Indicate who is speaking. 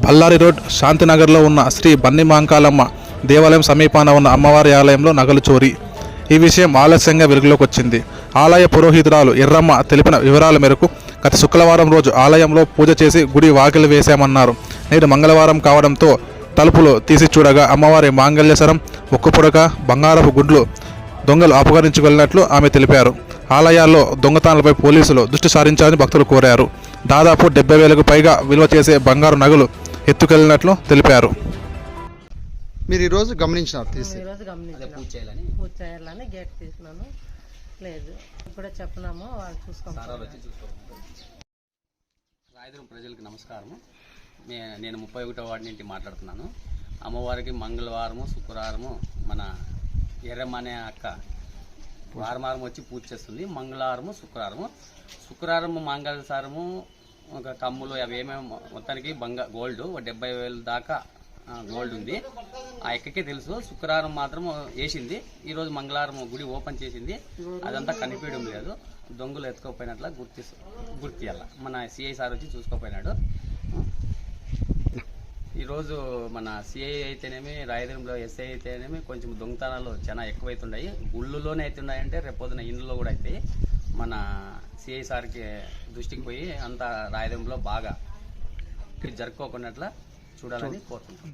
Speaker 1: Ballari road శాంతినగర్లో ఉన్న శ్రీ బన్ని మాంకాలమ్మ దేవాలయం సమీపాన ఉన్న అమ్మవారి ఆలయంలో నగలు చోరీ. ఈ విషయం ఆలస్యంగా వెలుగులోకి వచ్చింది. ఆలయ పురోహితురాలు ఎర్రమ్మ తెలిపిన వివరాల మేరకు గత శుక్రవారం రోజు ఆలయంలో పూజ చేసి గుడి వాకిలి వేశామన్నారు. నేడు మంగళవారం కావడంతో తలుపులు తీసి చూడగా అమ్మవారి మాంగళ్యసరం, ముక్కుపుడక, బంగారపు గుండ్లు దొంగలు అపహరించుకెళ్లినట్లు ఆమె తెలిపారు. ఆలయాల్లో దొంగతనాలపై పోలీసులు దృష్టి సారించాలని భక్తులు కోరారు. దాదాపు 70,000కు పైగా విలువ చేసే బంగారు నగలు ఎత్తుకెళ్లినట్లు తెలిపారు.
Speaker 2: మీరు ఈరోజు గమనించినారు?
Speaker 3: పూజ చేయాలని గేట్ తీసినాను. లేదు ఇప్పుడే చెప్పినాము, వాళ్ళు చూసుకుంటారు.
Speaker 4: రాయదుర్గం ప్రజలకు నమస్కారము. నేను 31వ వార్డు నుండి మాట్లాడుతున్నాను. అమ్మవారికి మంగళవారము, శుక్రవారము మన ఎర్రమ్మ అనే అక్క వారం వచ్చి పూజ చేస్తుంది. మంగళవారము, శుక్రవారము మంగళసారము, ఒక కమ్ములు అవి ఏమేమి మొత్తానికి గోల్డ్ 70,000 దాకా గోల్డ్ ఉంది. ఆ ఎక్కకే తెలుసు. శుక్రవారం మాత్రం వేసింది. ఈరోజు మంగళవారం గుడి ఓపెన్ చేసింది. అదంతా కనిపించడం లేదు. దొంగలు ఎత్తుకోపోయినట్ల గుర్తియాల. మన సిఐ సార్ వచ్చి చూసుకోపోయినాడు. ఈరోజు మన సిఐ అయితేనేమి, రాయదుర్గంలో ఎస్ఐ అయితేనేమి కొంచెం దొంగతనాలు చాలా ఎక్కువైతున్నాయి. గుళ్ళులోనే అవుతున్నాయంటే రేపొద్దున ఇండ్లలో కూడా అవుతాయి. మన సిఐ సార్కి దృష్టికి పోయి అంతా రాయదుర్గంలో బాగా జరుపుకోకున్నట్ల చూడాలని కోరుతున్నాం.